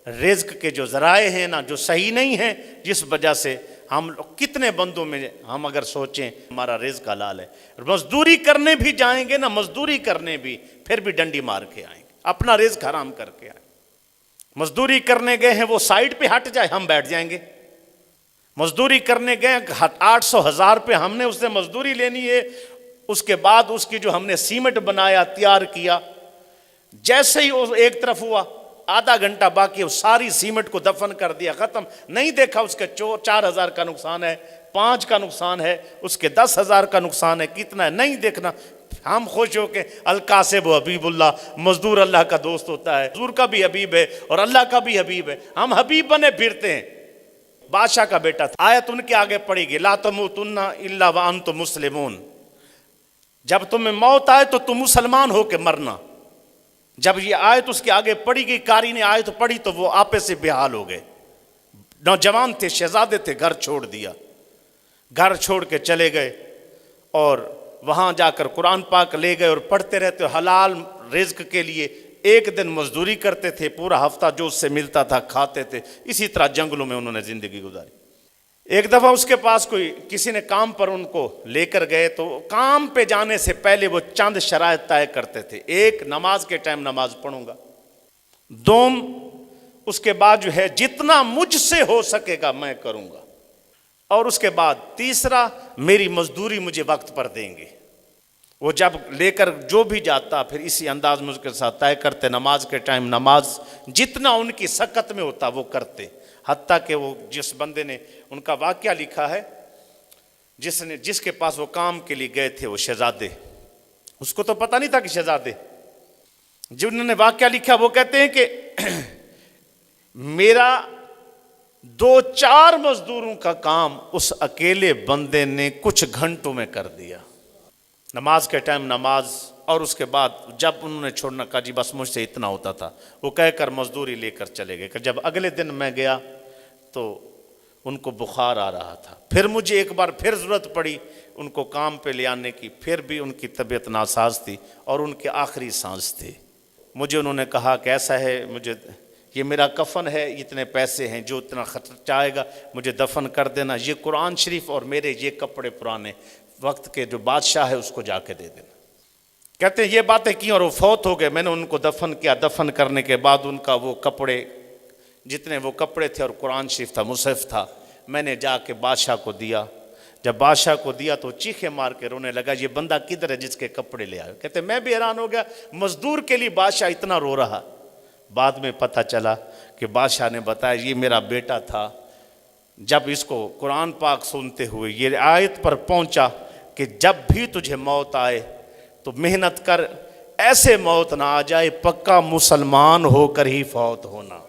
رزق کے جو ذرائع ہیں نا جو صحیح نہیں ہیں، جس وجہ سے ہم لوگ کتنے بندوں میں ہم اگر سوچیں ہمارا رزق حلال ہے، مزدوری کرنے بھی جائیں گے نا، مزدوری کرنے بھی پھر بھی ڈنڈی مار کے آئیں گے، اپنا رزق حرام کر کے آئیں گے۔ مزدوری کرنے گئے ہیں، وہ سائٹ پہ ہٹ جائے ہم بیٹھ جائیں گے۔ مزدوری کرنے گئے 800 1000 پہ ہم نے اس سے مزدوری لینی ہے، اس کے بعد اس کی جو ہم نے سیمنٹ بنایا تیار کیا، جیسے ہی وہ ایک طرف ہوا آدھا گھنٹہ باقی ساری سیمنٹ کو دفن کر دیا، ختم، نہیں دیکھا اس کے 4000 کا نقصان ہے، 5 کا نقصان ہے، اس کے 10,000 کا نقصان ہے، کتنا ہے نہیں دیکھنا، ہم خوش ہو کے القاسب و حبیب اللہ، مزدور اللہ کا دوست ہوتا ہے، مزدور کا بھی حبیب ہے اور اللہ کا بھی حبیب ہے، ہم حبیب بنے پھرتے ہیں۔ بادشاہ کا بیٹا تھا، آیت ان کے آگے پڑی گئی، لا تموتن الا وانتم مسلمون، جب تمہیں موت آئے تو تم مسلمان ہو کے مرنا۔ جب یہ آیت اس کے آگے پڑھی گئی، قاری نے آیت پڑھی تو وہ آپے سے بے حال ہو گئے، نوجوان تھے، شہزادے تھے، گھر چھوڑ دیا، گھر چھوڑ کے چلے گئے اور وہاں جا کر قرآن پاک لے گئے اور پڑھتے رہتے، حلال رزق کے لیے ایک دن مزدوری کرتے تھے، پورا ہفتہ جو اس سے ملتا تھا کھاتے تھے، اسی طرح جنگلوں میں انہوں نے زندگی گزاری۔ ایک دفعہ اس کے پاس کوئی کسی نے کام پر ان کو لے کر گئے، تو کام پہ جانے سے پہلے وہ چند شرائط طے کرتے تھے، ایک نماز کے ٹائم نماز پڑھوں گا، دوم اس کے بعد جو ہے جتنا مجھ سے ہو سکے گا میں کروں گا، اور اس کے بعد تیسرا میری مزدوری مجھے وقت پر دیں گے۔ وہ جب لے کر جو بھی جاتا پھر اسی انداز میں اس کے ساتھ طے کرتے، نماز کے ٹائم نماز جتنا ان کی سکت میں ہوتا وہ کرتے، حتیٰ کہ وہ جس بندے نے ان کا واقعہ لکھا ہے، جس کے پاس وہ کام کے لیے گئے تھے، وہ شہزادے، اس کو تو پتہ نہیں تھا کہ شہزادے، جنہوں نے واقعہ لکھا وہ کہتے ہیں کہ میرا 2-4 مزدوروں کا کام اس اکیلے بندے نے کچھ گھنٹوں میں کر دیا، نماز کے ٹائم نماز، اور اس کے بعد جب انہوں نے چھوڑنا کہا جی بس مجھ سے اتنا ہوتا تھا، وہ کہہ کر مزدوری لے کر چلے گئے۔ کہ جب اگلے دن میں گیا تو ان کو بخار آ رہا تھا، پھر مجھے ایک بار پھر ضرورت پڑی ان کو کام پہ لے آنے کی، پھر بھی ان کی طبیعت ناساز تھی اور ان کے آخری سانس تھے۔ مجھے انہوں نے کہا کہ ایسا ہے، مجھے یہ میرا کفن ہے، اتنے پیسے ہیں، جو اتنا خرچہ آئے گا مجھے دفن کر دینا، یہ قرآن شریف اور میرے یہ کپڑے پرانے وقت کے جو بادشاہ ہے اس کو جا کے دے دینا۔ کہتے ہیں یہ باتیں کی اور وہ فوت ہو گئے، میں نے ان کو دفن کیا، دفن کرنے کے بعد ان کا وہ کپڑے جتنے وہ کپڑے تھے اور قرآن شریف تھا، مصحف تھا، میں نے جا کے بادشاہ کو دیا۔ جب بادشاہ کو دیا تو چیخے مار کے رونے لگا، یہ بندہ کدھر ہے جس کے کپڑے لے آئے؟ کہتے ہیں میں بھی حیران ہو گیا، مزدور کے لیے بادشاہ اتنا رو رہا۔ بعد میں پتہ چلا کہ بادشاہ نے بتایا یہ میرا بیٹا تھا، جب اس کو قرآن پاک سنتے ہوئے یہ آیت پر پہنچا کہ جب بھی تجھے موت آئے تو محنت کر، ایسے موت نہ آ جائے پکا مسلمان ہو کر ہی فوت ہونا۔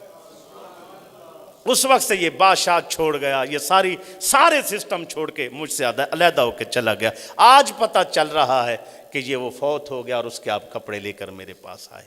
اس وقت سے یہ بادشاہ چھوڑ گیا، یہ سارے سسٹم چھوڑ کے مجھ سے علیحدہ ہو کے چلا گیا۔ آج پتہ چل رہا ہے کہ یہ وہ فوت ہو گیا اور اس کے آپ کپڑے لے کر میرے پاس آئے۔